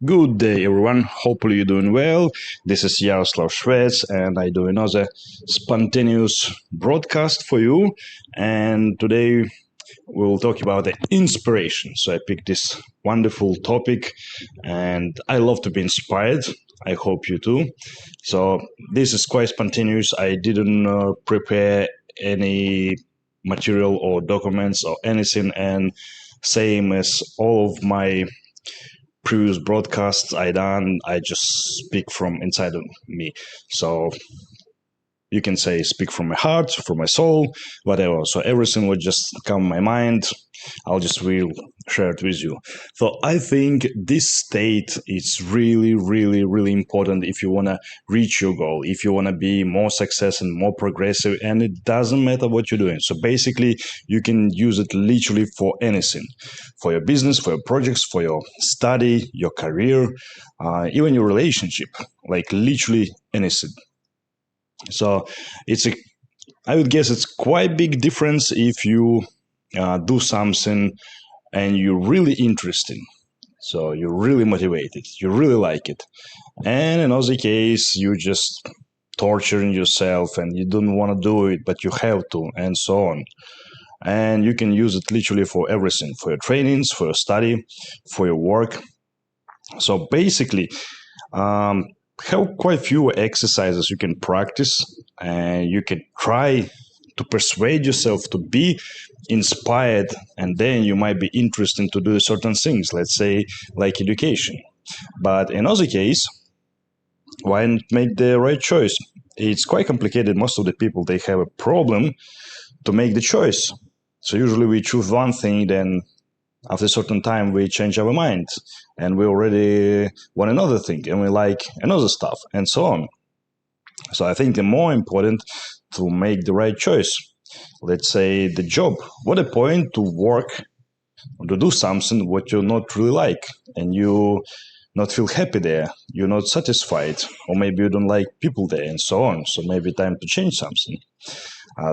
Good day, everyone. Hopefully, you're doing well. This is Yaroslav Shvets, and I do another spontaneous broadcast for you. And today, we'll talk about the inspiration. So, I picked this wonderful topic, and I love to be inspired. I hope you too. So, this is quite spontaneous. I didn't prepare any material or documents or anything, and same as all of my previous broadcasts I done, I just speak from inside of me. So you can say speak from my heart, from my soul, whatever. So everything would just come in my mind. I'll just will share it with you. So I think this state is really, really, really important if you want to reach your goal, if you want to be more success and more progressive, and it doesn't matter what you're doing. So basically, you can use it literally for anything, for your business, for your projects, for your study, your career, even your relationship, like literally anything. So it's a, I would guess it's quite big difference if you do something and you're really interested. So you're really motivated, you really like it. And in other case, you just torturing yourself and you don't want to do it, but you have to, and so on. And you can use it literally for everything, for your trainings, for your study, for your work. So basically, um, have quite few exercises you can practice, and you can try to persuade yourself to be inspired, and then you might be interested to do certain things, let's say like education. But in other case, why not make the right choice? It's quite complicated. Most of the people, they have a problem to make the choice. So usually we choose one thing, then after a certain time we change our mind and we already want another thing and we like another stuff and so on. So I think the more important to make the right choice. Let's say the job. What a point to work to do something what you not really like and you not feel happy there, you're not satisfied, or maybe you don't like people there and so on. So maybe time to change something.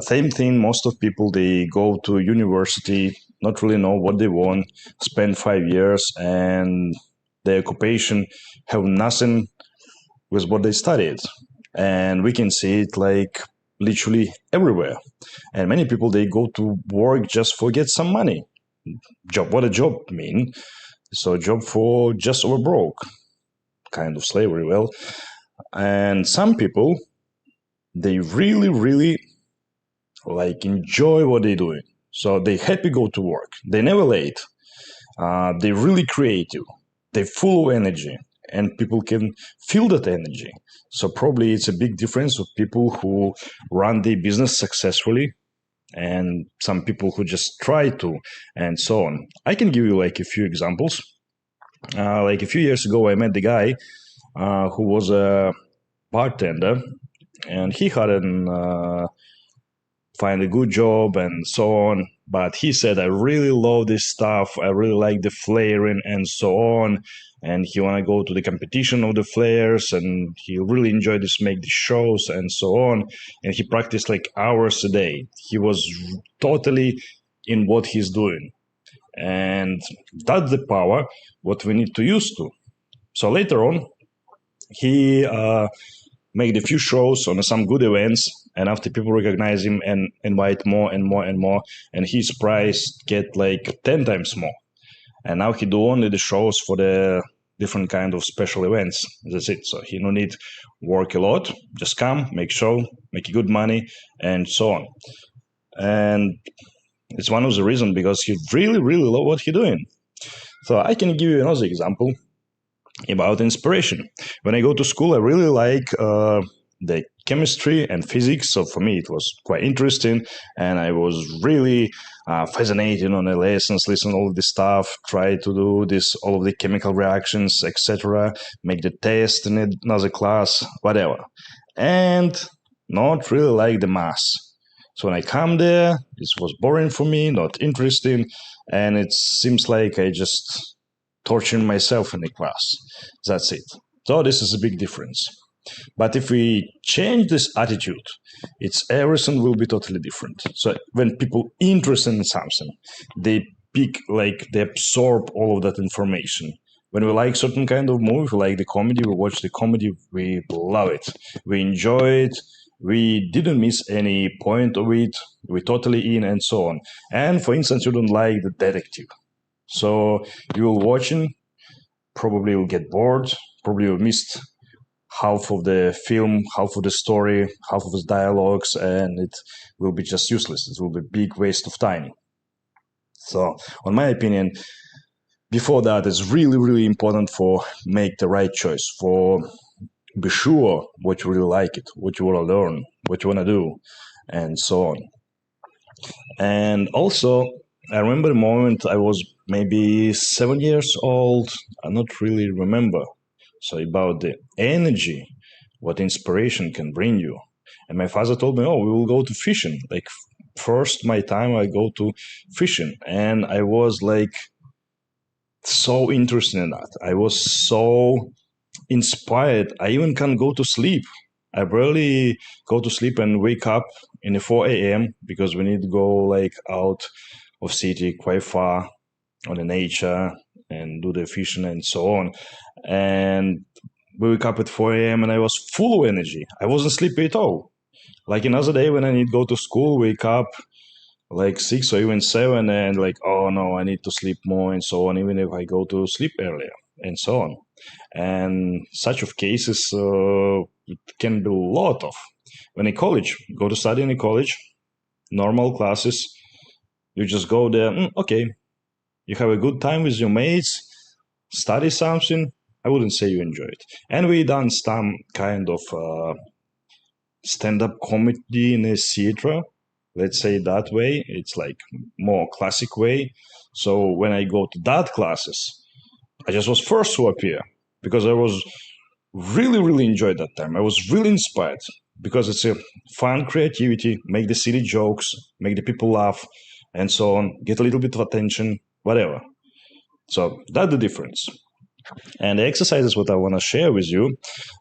Same thing, most of people, they go to university, not really know what they want, spend 5 years, and their occupation have nothing with what they studied. And we can see it like literally everywhere. And many people, they go to work just for get some money. Job, what a job mean? So a job for just over broke, kind of slavery. Well, and some people, they really, really like enjoy what they're doing. So they happy go to work. They never late. They're really creative. They're full of energy, and people can feel that energy. So probably it's a big difference of people who run their business successfully and some people who just try to, and so on. I can give you like a few examples. Like a few years ago, I met the guy who was a bartender, and he hadn't find a good job and so on. But he said, I really love this stuff. I really like the flaring and so on. And he want to go to the competition of the flares, and he really enjoyed this, make the shows and so on. And he practiced like hours a day. He was totally in what he's doing. And that's the power what we need to use to. So later on, he made a few shows on some good events, and after people recognize him and invite more and more and more, and his price get like 10 times more. And now he do only the shows for the different kind of special events. That's it. So he no need work a lot, just come, make show, make good money, and so on. And it's one of the reasons because he really, really love what he doing. So I can give you another example about inspiration. When I go to school, I really like the chemistry and physics. So for me, it was quite interesting, and I was really fascinated on the lessons, listen all this stuff, try to do this, all of the chemical reactions, etc. Make the test in another class, whatever, and not really like the math. So when I come there, this was boring for me, not interesting, and it seems like I just torturing myself in the class. That's it. So this is a big difference. But if we change this attitude, it's everything will be totally different. So when people interested in something, they pick like they absorb all of that information When we like certain kind of movie, we like the comedy, we watch the comedy, we love it. We enjoy it. We didn't miss any point of it. We totally in and so on. And for instance, you don't like the detective. So you will watching, probably will get bored, probably will missed half of the film, half of the story, half of the dialogues, and it will be just useless. It will be a big waste of time. So, on my opinion, before that, it's really, really important for make the right choice, for be sure what you really like it, what you want to learn, what you want to do, and so on. And also, I remember the moment I was maybe 7 years old. I not really remember. So about the energy, what inspiration can bring you. And my father told me, "Oh, we will go to fishing." Like first, my time I go to fishing, and I was like so interested in that. I was so inspired. I even can't go to sleep. I rarely go to sleep and wake up in the 4 a.m. because we need to go like out of city quite far on the nature and do the fishing and so on. And we wake up at 4 a.m. and I was full of energy. I wasn't sleepy at all. Like another day when I need to go to school, wake up like 6 or even 7 and like, oh no, I need to sleep more and so on, even if I go to sleep earlier and so on. And such of cases it can be a lot of. When in college, go to study in a college, normal classes, you just go there, okay, you have a good time with your mates, study something. I wouldn't say you enjoy it. And we done some kind of stand-up comedy in a theater, let's say that way. It's like more classic way. So when I go to that classes, I just was first to appear because I was really, really enjoyed that time. I was really inspired because it's a fun creativity, make the silly jokes, make the people laugh, and so on, get a little bit of attention, whatever. So that's the difference. And the exercise is what I want to share with you.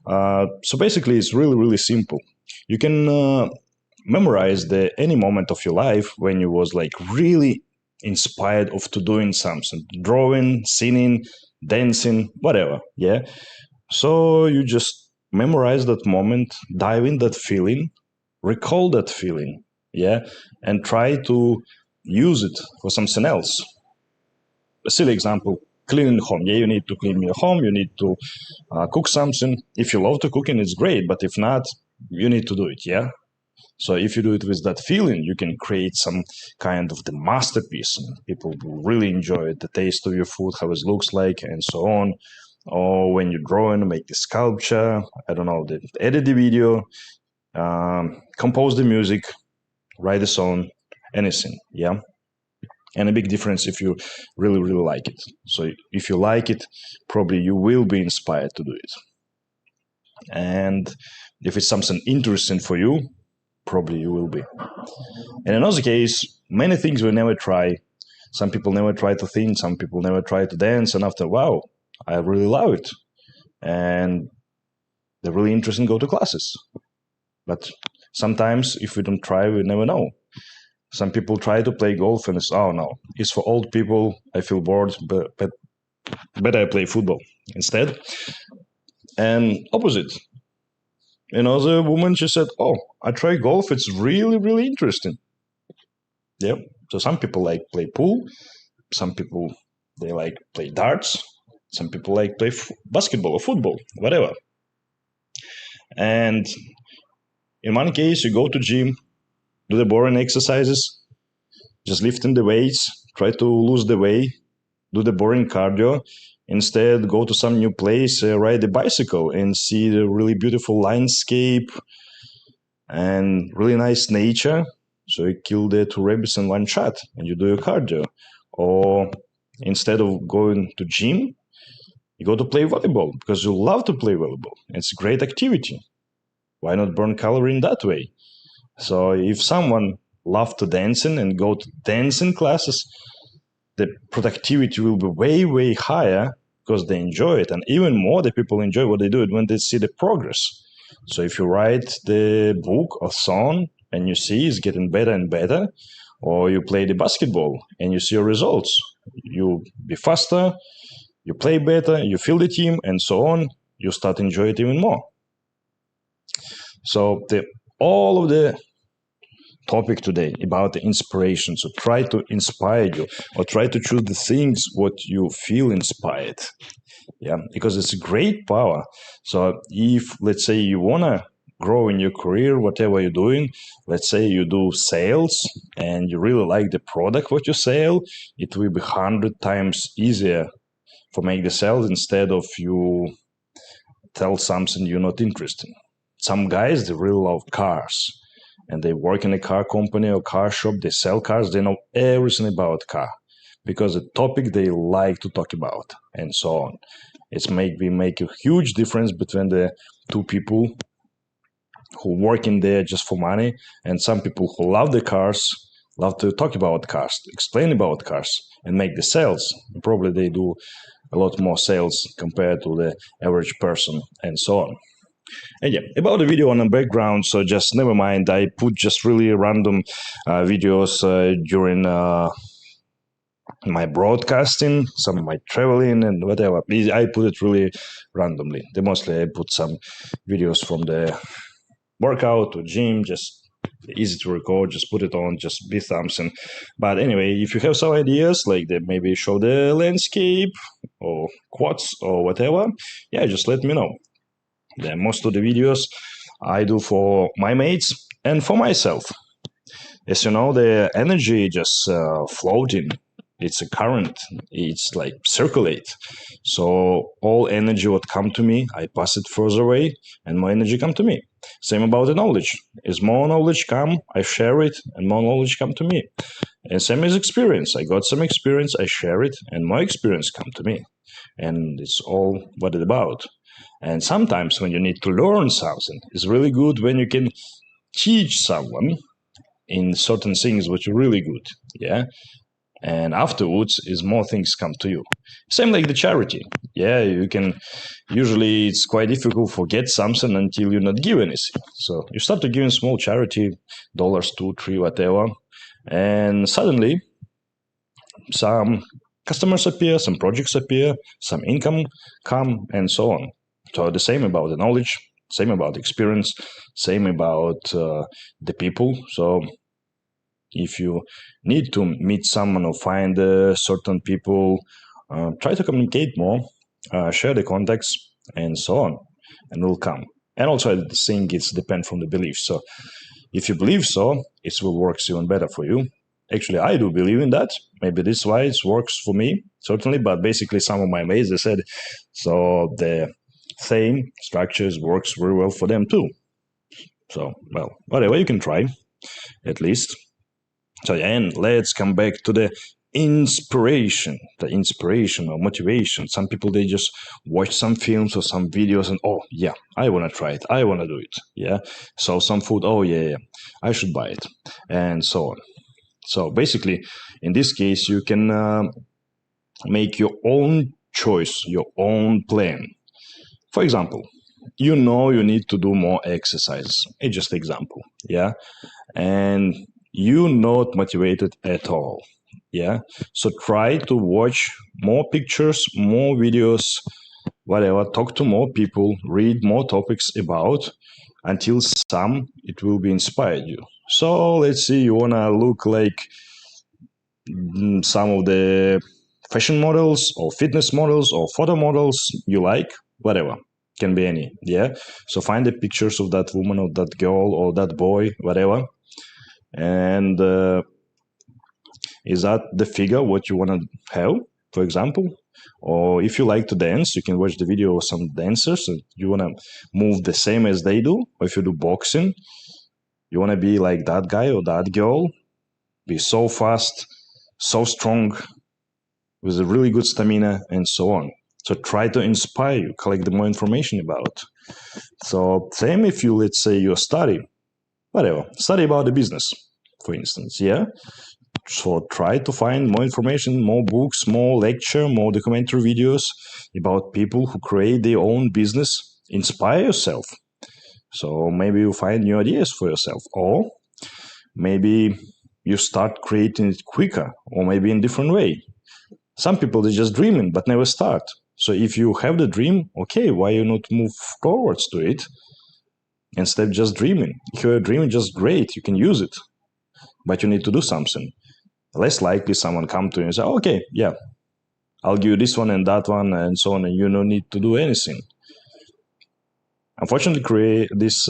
So basically, it's really, really simple. You can memorize the any moment of your life when you was like really inspired of to doing something, drawing, singing, dancing, whatever. Yeah. So you just memorize that moment, dive in that feeling, recall that feeling, yeah, and try to use it for something else. A silly example: cleaning home. Yeah, you need to clean your home. You need to cook something. If you love to cooking, it's great. But if not, you need to do it. Yeah. So if you do it with that feeling, you can create some kind of the masterpiece, and people will really enjoy it, the taste of your food, how it looks like, and so on. Or when you draw and make the sculpture, I don't know, edit the video, compose the music, write a song, anything. Yeah. And a big difference if you really, really like it. So if you like it, probably you will be inspired to do it. And if it's something interesting for you, probably you will be. In another case, many things we never try. Some people never try to think, some people never try to dance, and after, wow, I really love it. And they're really interesting go to classes. But sometimes if we don't try, we never know. Some people try to play golf and it's, oh no, it's for old people, I feel bored, but better I play football instead. And opposite. Another woman, she said, oh, I try golf, it's really, really interesting. Yeah. So some people like play pool, some people they like play darts, some people like play basketball or football, whatever. And in one case, you go to gym, do the boring exercises, just lifting the weights, try to lose the weight, do the boring cardio. Instead, go to some new place, ride a bicycle, and see the really beautiful landscape and really nice nature. So you kill the two rabbits in one shot, and you do your cardio. Or instead of going to gym, you go to play volleyball because you love to play volleyball. It's a great activity. Why not burn calorie in that way? So if someone loves to dancing and go to dancing classes, the productivity will be way, way higher because they enjoy it. And even more, the people enjoy what they do when they see the progress. So if you write the book or song and you see it's getting better and better, or you play the basketball and you see your results, you'll be faster, you play better, you feel the team, and so on. You start enjoy it even more. So all of the topic today about the inspiration. So try to inspire you, or try to choose the things what you feel inspired. Yeah, because it's a great power. So if, let's say, you wanna grow in your career, whatever you're doing, let's say you do sales and you really like the product what you sell, it will be 100 times easier for make the sales instead of you tell something you're not interested in. Some guys, they really love cars and they work in a car company or car shop, they sell cars, they know everything about car because the topic they like to talk about and so on. It's make a huge difference between the two people who work in there just for money and some people who love the cars, love to talk about cars, explain about cars and make the sales. Probably they do a lot more sales compared to the average person and so on. And yeah, about the video on the background, so just never mind. I put just really random videos during my broadcasting, some of my traveling and whatever. I put it really randomly. Mostly I put some videos from the workout or gym, just easy to record, just put it on, just be something. But anyway, if you have some ideas, like that, maybe show the landscape or quads or whatever, yeah, just let me know. Then most of the videos I do for my mates and for myself. As you know, the energy just floating. It's a current. It's like circulate. So all energy would come to me. I pass it further away, and more energy come to me. Same about the knowledge. As more knowledge come, I share it, and more knowledge come to me. And same as experience. I got some experience, I share it, and more experience come to me. And it's all what it's about. And sometimes when you need to learn something, it's really good when you can teach someone in certain things which are really good. Yeah. And afterwards is more things come to you. Same like the charity. Yeah, you can usually it's quite difficult to forget something until you're not give anything. So you start to give small charity, dollars, $2, $3, whatever, and suddenly some customers appear, some projects appear, some income come, and so on. So the same about the knowledge, same about experience, same about the people. So if you need to meet someone or find certain people, try to communicate more, share the contacts, and so on, and it will come. And also, I think it's depend from the belief. So if you believe so, it will work even better for you. Actually, I do believe in that. Maybe this is why it works for me, certainly. But basically, some of my mates, they said, so the same structures works very well for them too. So, well, whatever, you can try, at least. So, and let's come back to the inspiration or motivation. Some people, they just watch some films or some videos and, oh, yeah, I want to try it. I want to do it. Yeah. So some food, oh, yeah, I should buy it. And so on. So basically, in this case, you can make your own choice, your own plan. For example, you know you need to do more exercise. It's just an example, yeah? And you're not motivated at all, yeah? So try to watch more pictures, more videos, whatever, talk to more people, read more topics about, until it will be inspired you. So let's see, you wanna look like some of the fashion models or fitness models or photo models you like, whatever, can be any, yeah? So find the pictures of that woman or that girl or that boy, whatever, and is that the figure what you want to have, for example? Or if you like to dance, you can watch the video of some dancers and you want to move the same as they do. Or if you do boxing, you want to be like that guy or that girl, be so fast, so strong, with a really good stamina, and so on. So try to inspire you, collect the more information about. So same if you, let's say, you study, whatever, study about the business, for instance, yeah? So try to find more information, more books, more lecture, more documentary videos about people who create their own business. Inspire yourself. So maybe you find new ideas for yourself, or maybe you start creating it quicker, or maybe in different way. Some people, they just dreaming but never start. So if you have the dream, okay, why you not move towards to it instead of just dreaming? If you're dreaming, just great, you can use it, but you need to do something. Less likely someone come to you and say, okay, yeah, I'll give you this one and that one and so on, and you don't need to do anything. Unfortunately, this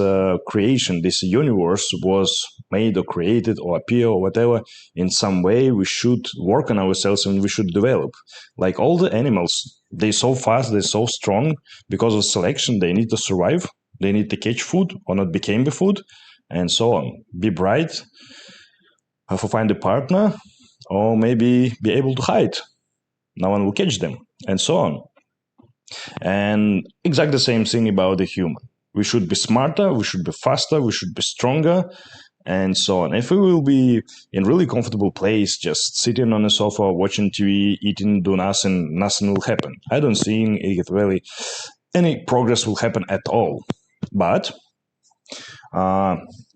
creation, this universe was made or created or appear or whatever in some way. We should work on ourselves and we should develop. Like all the animals, they're so fast, they're so strong because of selection. They need to survive. They need to catch food or not become the food, and so on. Be bright, for find a partner, or maybe be able to hide. No one will catch them, and so on. And exactly the same thing about the human. We should be smarter, we should be faster, we should be stronger, and so on. If we will be in really comfortable place, just sitting on a sofa, watching TV, eating, do nothing, nothing will happen. I don't think it really any progress will happen at all. But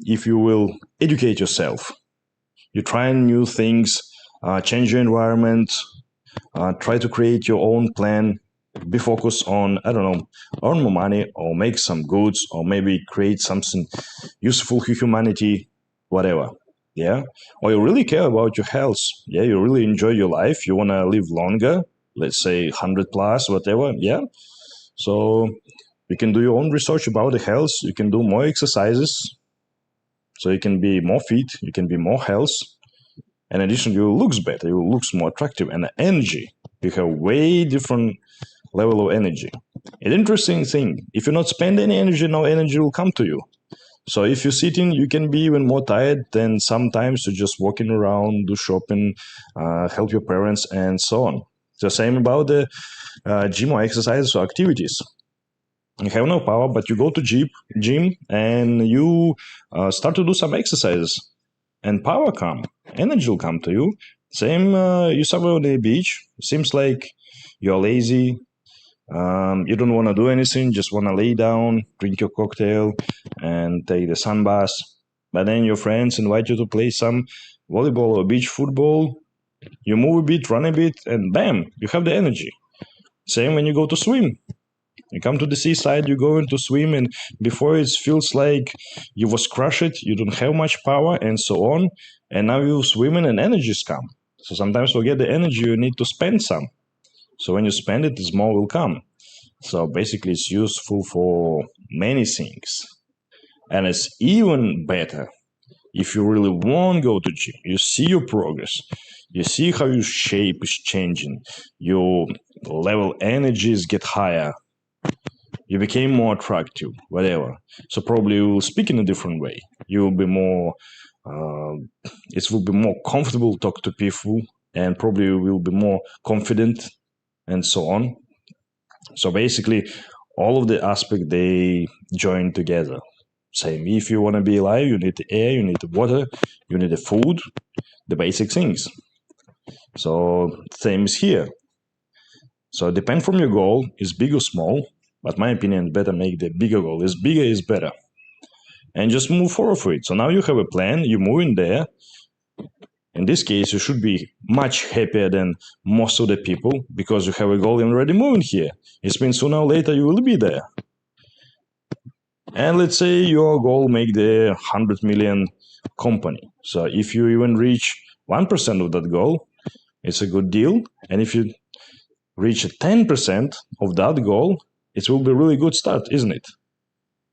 if you will educate yourself, you try new things, change your environment, try to create your own plan, be focused on, I don't know, earn more money or make some goods or maybe create something useful to humanity, whatever. Yeah. Or you really care about your health. Yeah. You really enjoy your life. You want to live longer, let's say 100 plus, whatever. Yeah. So you can do your own research about the health. You can do more exercises. So you can be more fit. You can be more health. In addition, you looks better. You looks more attractive. And the energy, you have way different level of energy. An interesting thing, if you not spend any energy, no energy will come to you. So if you're sitting, you can be even more tired than sometimes to just walking around, do shopping, help your parents, and so on. The same about the gym or exercises or activities. You have no power, but you go to gym and you start to do some exercises, and power come, energy will come to you. Same, you somewhere on the beach. Seems like you're lazy, you don't want to do anything, just want to lay down, drink your cocktail, and take the sun bath. But then your friends invite you to play some volleyball or beach football. You move a bit, run a bit, and bam, you have the energy. Same when you go to swim. You come to the seaside, you go into swim, and before it feels like you was crushed, you don't have much power, and so on. And now you swimming and energies come. So sometimes forget the energy, you need to spend some. So when you spend it, more will come. So basically, it's useful for many things. And it's even better if you really want to go to gym. You see your progress. You see how your shape is changing. Your level energies get higher. You became more attractive, whatever. So probably you will speak in a different way. You will be more, it will be more comfortable to talk to people, and probably you will be more confident, and so on. So basically, all of the aspects, they join together. Same, if you want to be alive, you need the air, you need the water, you need the food, the basic things. So same is here. So depend from your goal, is big or small, but my opinion, better make the bigger goal. Is bigger is better. And just move forward for it. So now you have a plan, you move in there. In this case, you should be much happier than most of the people because you have a goal and already moving here. It means sooner or later you will be there. And let's say your goal make the 100 million company. So if you even reach 1% of that goal, it's a good deal. And if you reach 10% of that goal, it will be a really good start, isn't it?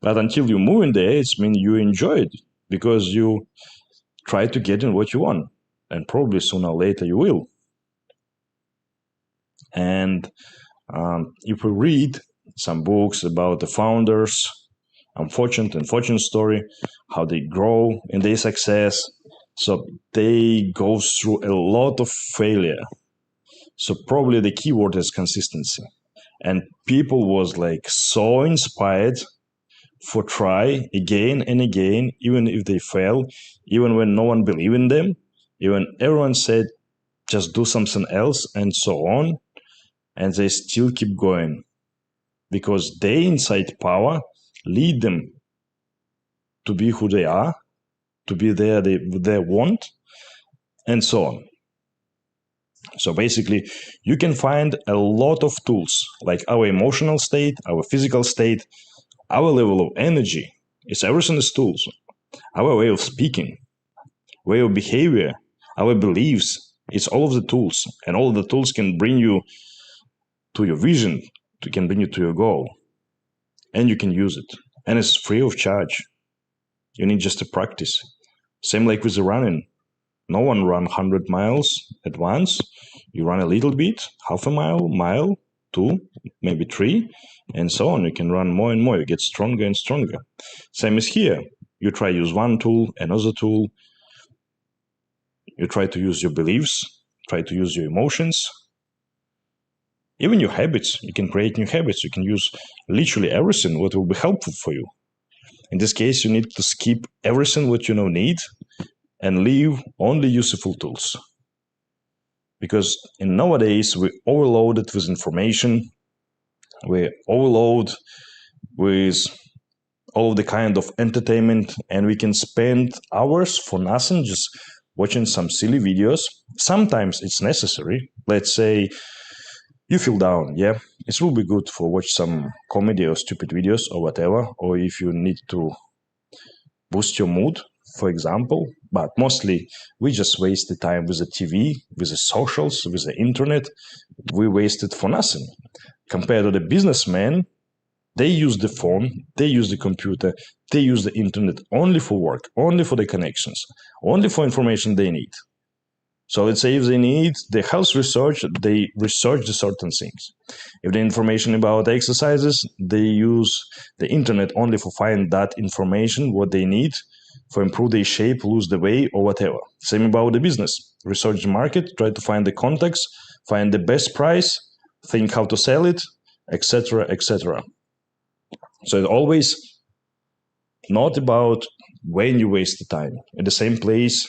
But until you move in there, it means you enjoy it because you try to get in what you want. And probably sooner or later you will. And if we read some books about the founders, unfortunate and fortunate story, how they grow in their success. So they go through a lot of failure. So probably the key word is consistency. And people was like so inspired for try again and again, even if they fail, even when no one believed in them, even everyone said, just do something else and so on. And they still keep going because they inside power lead them to be who they are, to be there they want, and so on. So basically, you can find a lot of tools like our emotional state, our physical state, our level of energy. It's everything is tools. Our way of speaking, way of behavior, our beliefs. It's all of the tools, and all of the tools can bring you to your vision, can bring you to your goal, and you can use it. And it's free of charge. You need just to practice. Same like with the running. No one run 100 miles at once. You run a little bit, half a mile, mile, 2, maybe 3, and so on. You can run more and more. You get stronger and stronger. Same as here. You try use one tool, another tool. You try to use your beliefs, try to use your emotions. Even your habits. You can create new habits. You can use literally everything what will be helpful for you. In this case, you need to skip everything what you need and leave only useful tools. Because nowadays, we're overloaded with information. We're overloaded with all of the kind of entertainment, and we can spend hours for nothing just watching some silly videos. Sometimes it's necessary. Let's say you feel down, yeah? It will be good for watch some comedy or stupid videos or whatever, or if you need to boost your mood, for example. But mostly we just waste the time with the TV, with the socials, with the internet. We waste it for nothing. Compared to the businessmen, they use the phone, they use the computer, they use the internet only for work, only for the connections, only for information they need. So let's say if they need the health research, they research the certain things. If the information about exercises, they use the internet only for find that information, what they need for improve their shape, lose the weight, or whatever. Same about the business. Research the market, try to find the contacts, find the best price, think how to sell it, etc., etc. So it's always not about when you waste the time. At the same place,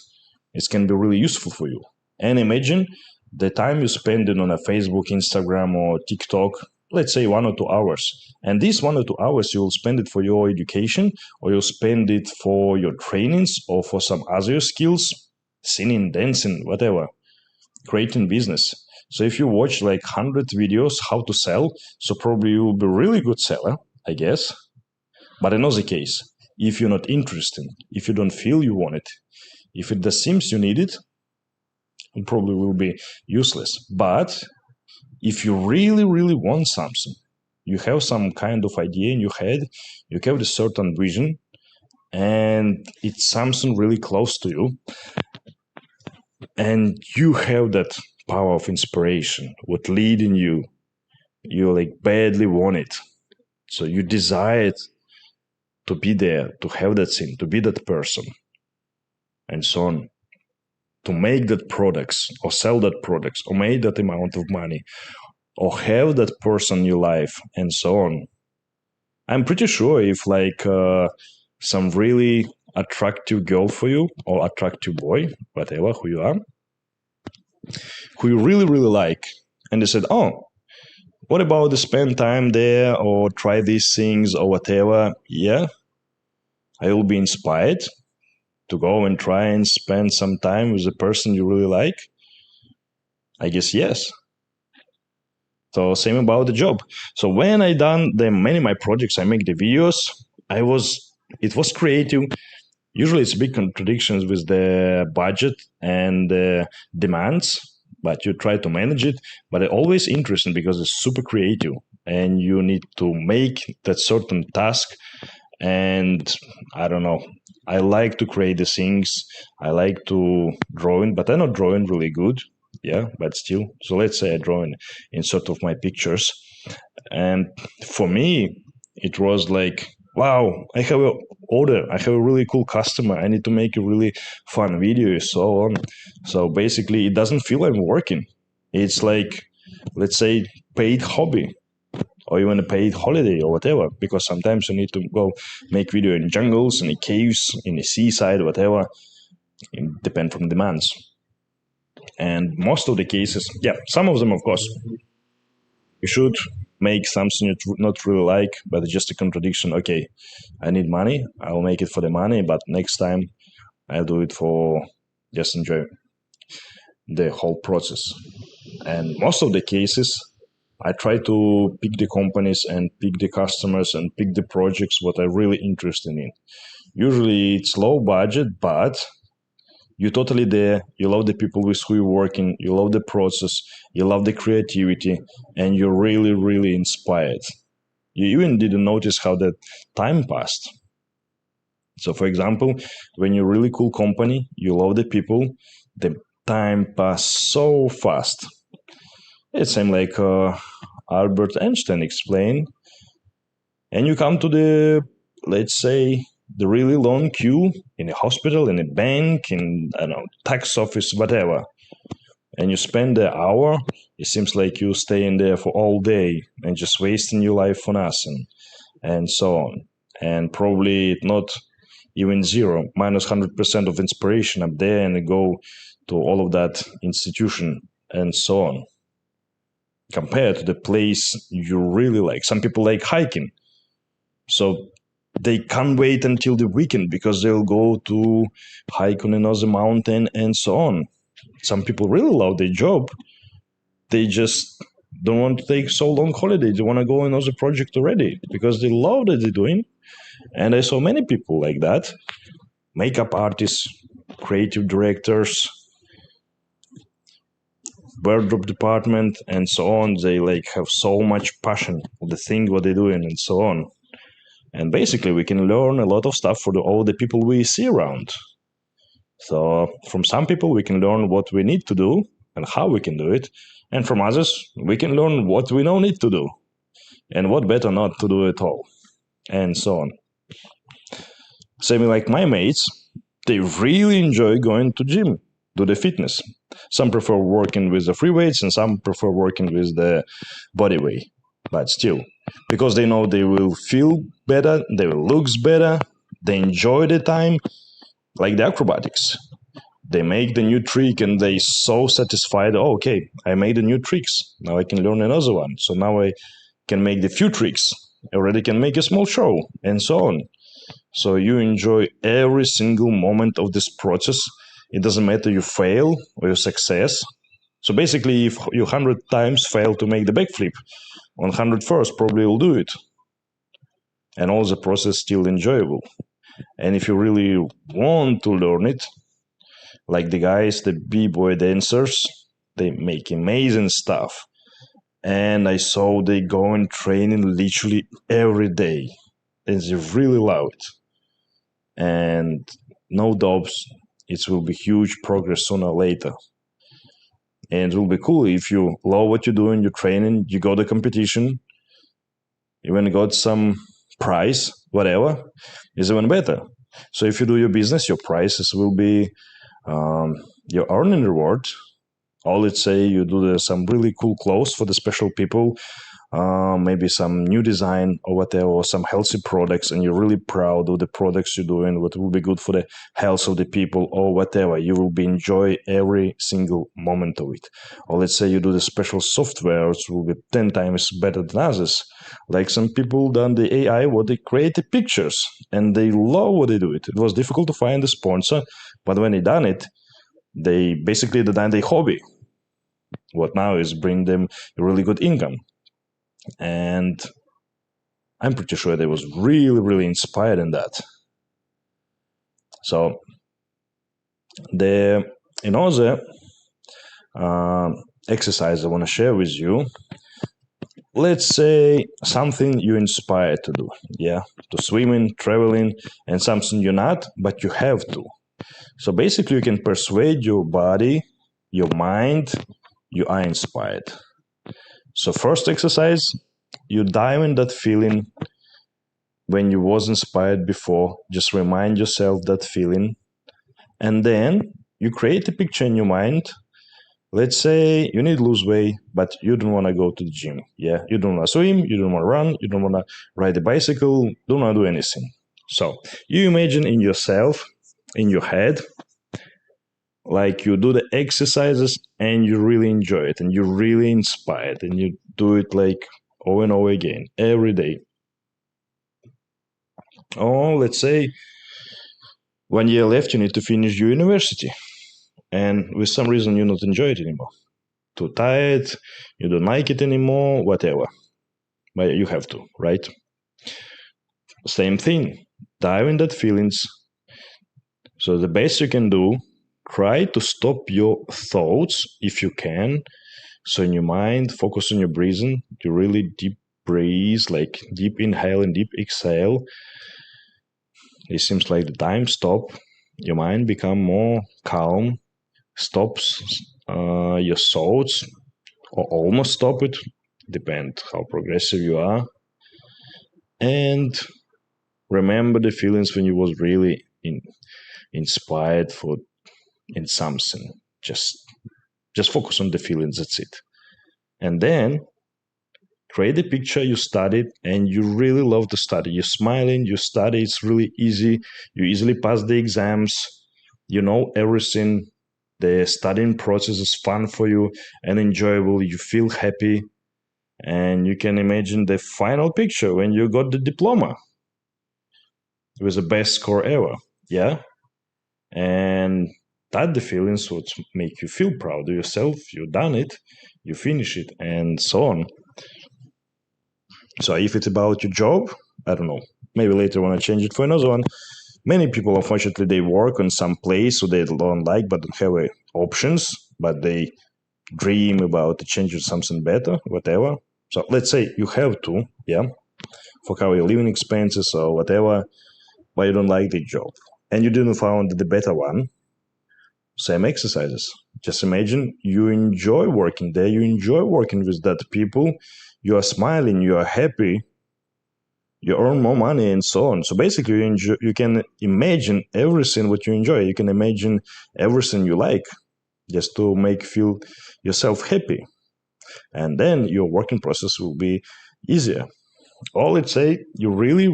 it can be really useful for you. And imagine the time you spend it on a Facebook, Instagram, or TikTok, let's say 1 or 2 hours. And these 1 or 2 hours, you will spend it for your education, or you'll spend it for your trainings, or for some other skills, singing, dancing, whatever, creating business. So if you watch like 100 videos how to sell, so probably you will be a really good seller, I guess. But in other case, if you're not interested, if you don't feel you want it, if it just seems you need it, it probably will be useless. But if you really, really want something, you have some kind of idea in your head, you have a certain vision, and it's something really close to you, and you have that power of inspiration, what leading you, you like badly want it. So you desire to be there, to have that thing, to be that person, and so on, to make that products or sell that products or make that amount of money or have that person in your life and so on. I'm pretty sure if like some really attractive girl for you or attractive boy, whatever, who you are, who you really, really like, and they said, oh, what about to spend time there or try these things or whatever? Yeah, I will be inspired to go and try and spend some time with the person you really like? I guess yes. So same about the job. So when I done the many of my projects, I make the videos. It was creative. Usually it's big contradictions with the budget and the demands, but you try to manage it. But it's always interesting because it's super creative, and you need to make that certain task. And I don't know. I like to create the things. I like to drawing, but I'm not drawing really good. Yeah, but still. So let's say I draw in sort of my pictures. And for me, it was like, wow, I have an order. I have a really cool customer. I need to make a really fun video, so on. So basically, it doesn't feel I'm working. It's like, let's say, paid hobby, or even a paid holiday or whatever, because sometimes you need to go make video in jungles, in the caves, in the seaside, whatever. It depends from demands. And most of the cases, yeah, some of them, of course, you should make something you not really like, but it's just a contradiction. Okay, I need money. I'll make it for the money, but next time I'll do it for just enjoy. the whole process. And most of the cases, I try to pick the companies and pick the customers and pick the projects what I'm really interested in. Usually it's low budget, but you're totally there. You love the people with who you're working. You love the process. You love the creativity, and you're really, really inspired. You even didn't notice how that time passed. So, for example, when you're a really cool company, you love the people, the time passed so fast. It's same like Albert Einstein explained. And you come to the, let's say, the really long queue in a hospital, in a bank, in, I don't know, tax office, whatever. And you spend the hour, it seems like you stay in there for all day and just wasting your life for nothing, and so on. And probably not even zero, minus 100% of inspiration up there, and go to all of that institution and so on. Compared to the place you really like. Some people like hiking. So they can't wait until the weekend because they'll go to hike on another mountain and so on. Some people really love their job. They just don't want to take so long holiday. They want to go on another project already because they love that they're doing. And I saw many people like that. Makeup artists, creative directors, wardrobe department, and so on. They like have so much passion for the thing what they're doing and so on. And basically, we can learn a lot of stuff for all the people we see around. So from some people, we can learn what we need to do and how we can do it. And from others, we can learn what we don't need to do and what better not to do at all, and so on. Same like my mates, they really enjoy going to gym, do the fitness. Some prefer working with the free weights and some prefer working with the body weight. But still, because they know they will feel better, they will look better, they enjoy the time, like the acrobatics. They make the new trick and they so satisfied. Oh, okay, I made the new tricks. Now I can learn another one. So now I can make the few tricks. I already can make a small show and so on. So you enjoy every single moment of this process. It doesn't matter you fail or you success. So basically, if you 100 times fail to make the backflip, on 101st probably you'll do it. And all the process still enjoyable. And if you really want to learn it, like the guys, the b-boy dancers, they make amazing stuff. And I saw they go and training literally every day. And they really love it. And no doubts, it will be huge progress sooner or later. And it will be cool if you love what you're doing, you're training, you go to competition, even got some prize, whatever, is even better. So if you do your business, your prices will be your earning reward. Or let's say you do some really cool clothes for the special people, maybe some new design or whatever, or some healthy products, and you're really proud of the products you're doing, what will be good for the health of the people or whatever. You will be enjoy every single moment of it. Or let's say you do the special software, which will be 10 times better than others. Like some people done the AI, what they create the pictures, and they love what they do it. It was difficult to find a sponsor, but when they done it, they basically done their hobby. What now is bring them a really good income. And I'm pretty sure they was really, really inspired in that. So the another exercise I want to share with you. Let's say something you're inspired to do, yeah, to swimming, traveling, and something you're not, but you have to. So basically, you can persuade your body, your mind, you are inspired. So first exercise, you dive in that feeling when you was inspired before. Just remind yourself that feeling. And then you create a picture in your mind. Let's say you need to lose weight, but you don't want to go to the gym. Yeah, you don't want to swim, you don't want to run, you don't want to ride a bicycle, don't want to do anything. So you imagine in yourself, in your head, like you do the exercises and you really enjoy it and you're really inspired and you do it like over and over again every day. Or let's say 1 year left, you need to finish your university. and with some reason you not enjoy it anymore. Too tired, you don't like it anymore, whatever. But you have to, right? Same thing. Dive in that feelings. So the best you can do, try to stop your thoughts if you can. So in your mind, focus on your breathing. You really deep breathe, like deep inhale and deep exhale. It seems like the time stop. Your mind become more calm, stops your thoughts, or almost stop it. Depend how progressive you are. And remember the feelings when you was really inspired for in something. Just focus on the feelings. That's it. And then create a picture you studied and you really love to study. You're smiling, you study, it's really easy. You easily pass the exams. You know everything. The studying process is fun for you and enjoyable. You feel happy. And you can imagine the final picture when you got the diploma with the best score ever. Yeah. And that the feelings would make you feel proud of yourself. You done it, you finish it, and so on. So if it's about your job, I don't know. Maybe later when I change it for another one. Many people, unfortunately, they work on some place so they don't like, but don't have options. But they dream about changing something better, whatever. So let's say you have to, yeah, for cover your living expenses or whatever, but you don't like the job and you didn't find the better one. Same exercises. Just imagine you enjoy working there, you enjoy working with that people, you are smiling, you are happy, you earn more money and so on. So basically you can imagine everything what you enjoy. You can imagine everything you like just to make feel yourself happy. And then your working process will be easier. Or let's say you really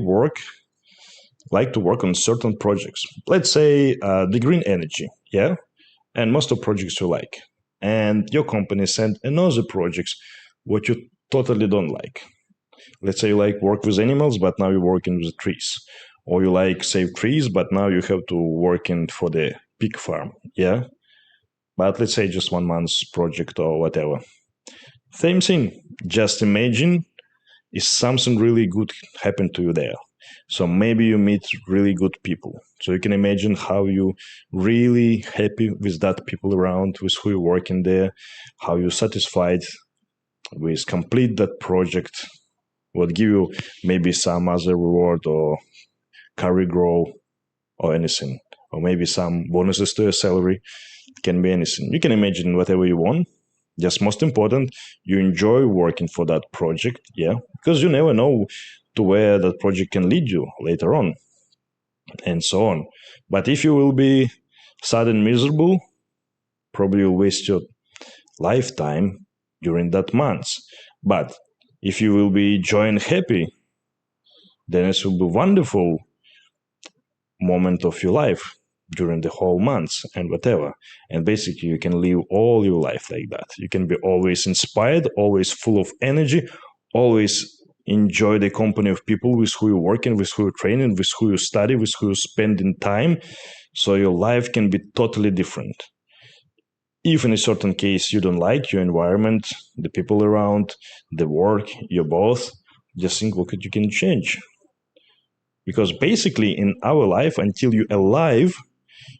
like to work on certain projects. Let's say the green energy, yeah? And most of projects you like. And your company sent another projects what you totally don't like. Let's say you like work with animals, but now you're working with trees. Or you like save trees, but now you have to work in for the pig farm, yeah? But let's say just 1 month's project or whatever. Same thing. Just imagine if something really good happened to you there. So maybe you meet really good people. So you can imagine how you really happy with that people around, with who you're working there, how you're satisfied with complete that project, would give you maybe some other reward or career growth or anything, or maybe some bonuses to your salary. It can be anything. You can imagine whatever you want. Just most important, you enjoy working for that project, yeah, because you never know to where that project can lead you later on, and so on. But if you will be sad and miserable, probably you'll waste your lifetime during that month. But if you will be joy and happy, then it will be wonderful moment of your life during the whole month and whatever. And basically, you can live all your life like that. You can be always inspired, always full of energy, always enjoy the company of people with who you're working, with who you're training, with who you study, with who you're spending time. So your life can be totally different. If in a certain case you don't like your environment, the people around, the work, your boss, just think what you can change. Because basically in our life, until you're alive,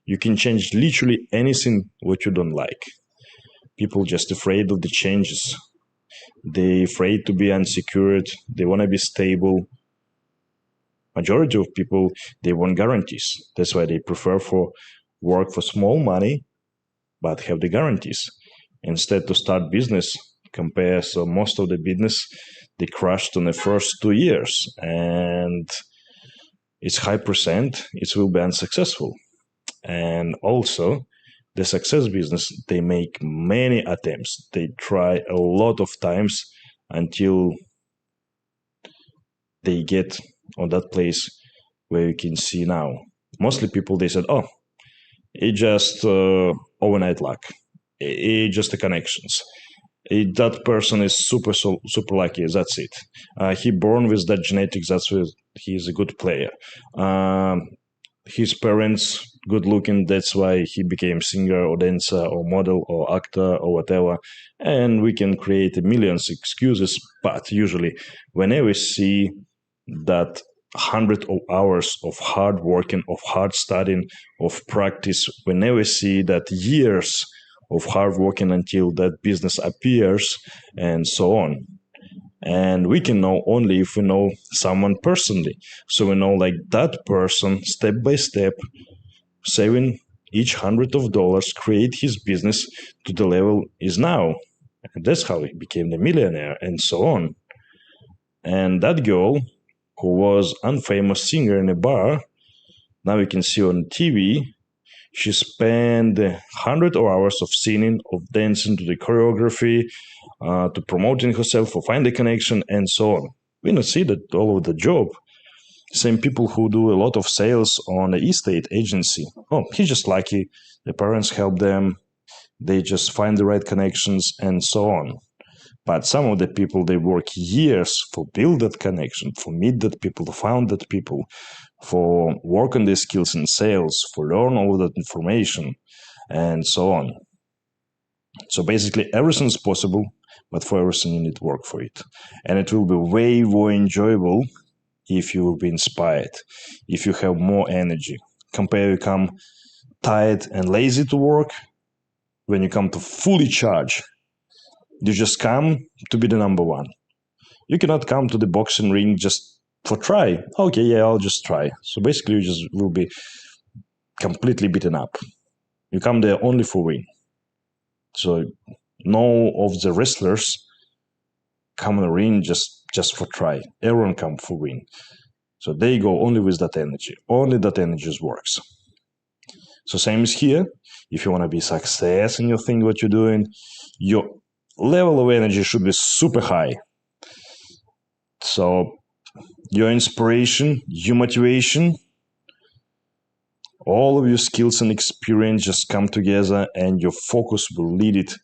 you can change literally anything what you don't like. People just afraid of the changes. They afraid to be unsecured. They want to be stable. Majority of people, they want guarantees. That's why they prefer for work for small money, but have the guarantees. Instead to start business, compare so most of the business, they crashed in the first 2 years. And it's high percent, it will be unsuccessful. And also, the success business, they make many attempts. They try a lot of times until they get on that place where you can see now. Mostly people, they said, oh, it just overnight luck. It just the connections. That person is super lucky. That's it. He born with that genetics. That's why he is a good player. His parents good looking, that's why he became singer or dancer or model or actor or whatever. And we can create a millions excuses, but usually whenever we see that hundred of hours of hard working, of hard studying, of practice, whenever we see that years of hard working until that business appears and so on. And we can know only if we know someone personally. So we know like that person step by step, saving each $100, create his business to the level is now. And that's how he became the millionaire and so on. And that girl who was unfamous singer in a bar, now you can see on TV, she spent 100 hours of singing, of dancing to the choreography, to promoting herself, for find the connection, and so on. We don't see that all of the job. Same people who do a lot of sales on the estate agency. Oh, he's just lucky. The parents help them. They just find the right connections and so on. But some of the people, they work years for build that connection, for meet that people, to found that people, for work on their skills in sales, for learn all that information, and so on. So basically, everything is possible, but for everything you need work for it. And it will be way more enjoyable if you will be inspired, if you have more energy. Compare you come tired and lazy to work, when you come to fully charge, you just come to be the number one. You cannot come to the boxing ring just for try. Okay, yeah, I'll just try. So basically, you just will be completely beaten up. You come there only for win. So no of the wrestlers come in the ring just for try. Everyone come for win. So they go only with that energy. Only that energy works. So same is here. If you want to be success in your thing, what you're doing, your level of energy should be super high. So your inspiration, your motivation, all of your skills and experience just come together, and your focus will lead it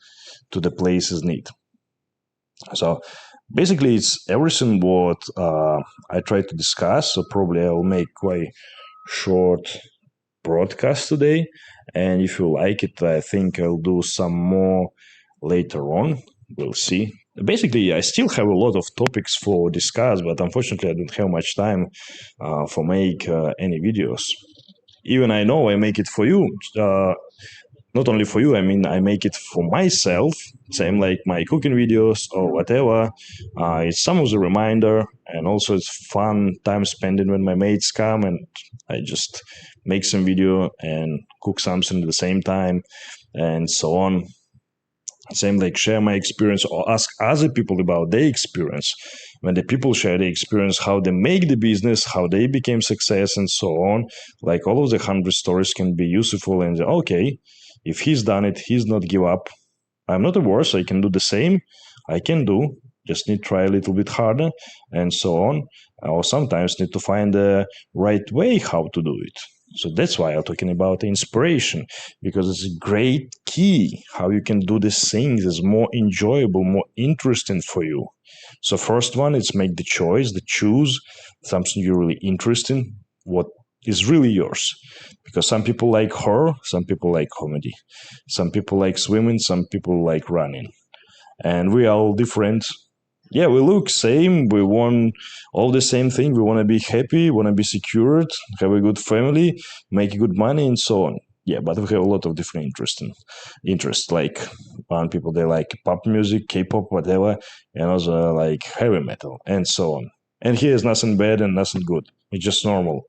to the places need. So basically, it's everything what I try to discuss. So probably I'll make quite short broadcast today, and if you like it, I think I'll do some more later on. We'll see. Basically, I still have a lot of topics for discuss, but unfortunately, I don't have much time for make any videos. Even I know I make it for you. Not only for you, I mean, I make it for myself, same like my cooking videos or whatever. It's some of the reminder, and also it's fun time spending when my mates come and I just make some video and cook something at the same time and so on. Same like share my experience or ask other people about their experience. When the people share their experience, how they make the business, how they became success and so on, like all of the 100 stories can be useful, and okay, if he's done it, he's not give up. I'm not a worse, I can do the same. I can do, just need to try a little bit harder and so on. Or sometimes need to find the right way how to do it. So that's why I'm talking about inspiration, because it's a great key how you can do these things is more enjoyable, more interesting for you. So first one is make the choice, the choose something you're really interested in, what is really yours. Because some people like horror, some people like comedy, some people like swimming, some people like running. And we are all different. Yeah, we look same. We want all the same thing. We want to be happy, want to be secured, have a good family, make good money, and so on. Yeah, but we have a lot of different interests. Like one people they like pop music, K-pop, whatever, and also like heavy metal, and so on. And here is nothing bad and nothing good. It's just normal.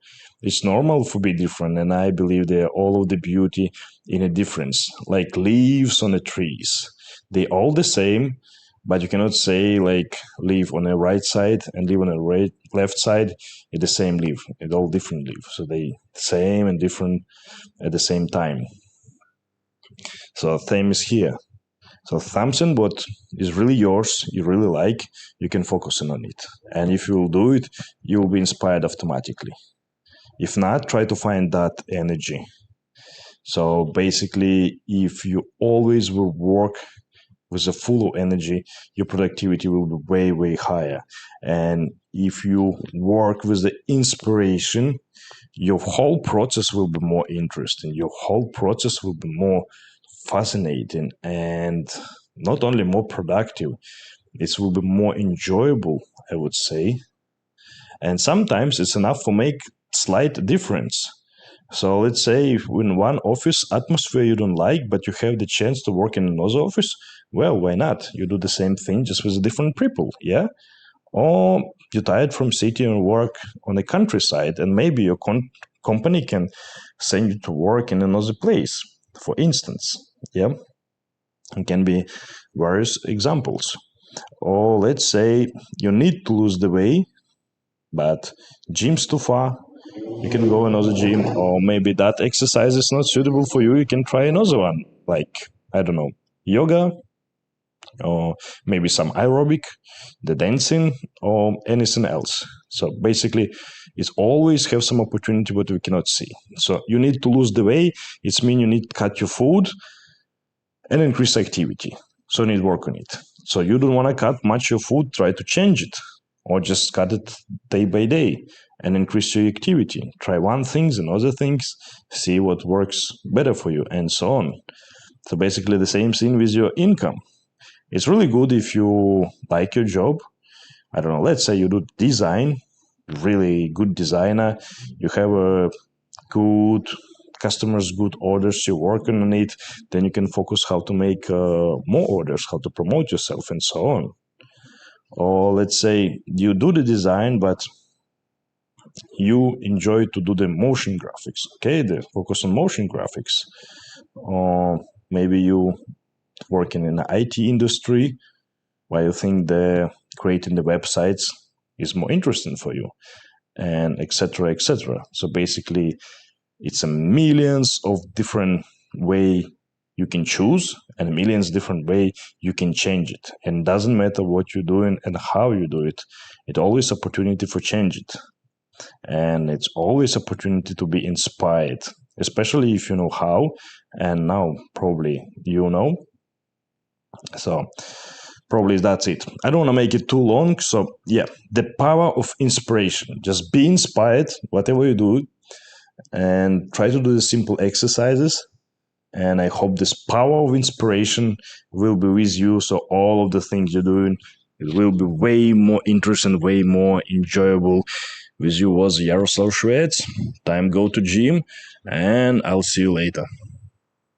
It's normal to be different, and I believe they're all of the beauty in a difference, like leaves on the trees. They all the same, but you cannot say like leaf on the right side and leaf on the left side at the same leaf. It's all different leaf, so they same and different at the same time. So same is here. So something what is really yours, you really like, you can focus on it, and if you will do it, you will be inspired automatically. If not, try to find that energy. So basically, if you always will work with a full of energy, your productivity will be way, way higher. And if you work with the inspiration, your whole process will be more interesting. Your whole process will be more fascinating and not only more productive, it will be more enjoyable, I would say. And sometimes it's enough to make slight difference. So let's say if in one office atmosphere you don't like, but you have the chance to work in another office, well, why not? You do the same thing just with different people, yeah? Or you're tired from city and work on the countryside, and maybe your company can send you to work in another place, for instance, yeah? It can be various examples. Or let's say you need to lose the weight, but gym's too far. You can go another gym, or maybe that exercise is not suitable for you. You can try another one, like, I don't know, yoga, or maybe some aerobic, the dancing, or anything else. So basically, it's always have some opportunity what we cannot see. So you need to lose the weight. It means you need to cut your food and increase activity. So you need work on it. So you don't want to cut much your food, try to change it, or just cut it day by day and increase your activity. Try one thing and other things, see what works better for you, and so on. So basically the same thing with your income. It's really good if you like your job. I don't know, let's say you do design, really good designer, you have a good customers, good orders, you're working on it, then you can focus how to make more orders, how to promote yourself, and so on. Or let's say you do the design, but you enjoy to do the motion graphics, okay? The focus on motion graphics. Or maybe you working in the IT industry, why you think the creating the websites is more interesting for you, and etc. etc. So basically, it's a millions of different way you can choose, and millions different way you can change it. And it doesn't matter what you're doing and how you do it. It's always opportunity for change it, and it's always opportunity to be inspired, especially if you know how. And now probably you know. So probably that's it. I don't want to make it too long. So yeah, the power of inspiration. Just be inspired, whatever you do, and try to do the simple exercises. And I hope this power of inspiration will be with you. So all of the things you're doing, it will be way more interesting, way more enjoyable. With you was Yaroslav Shvets. Time go to gym, and I'll see you later.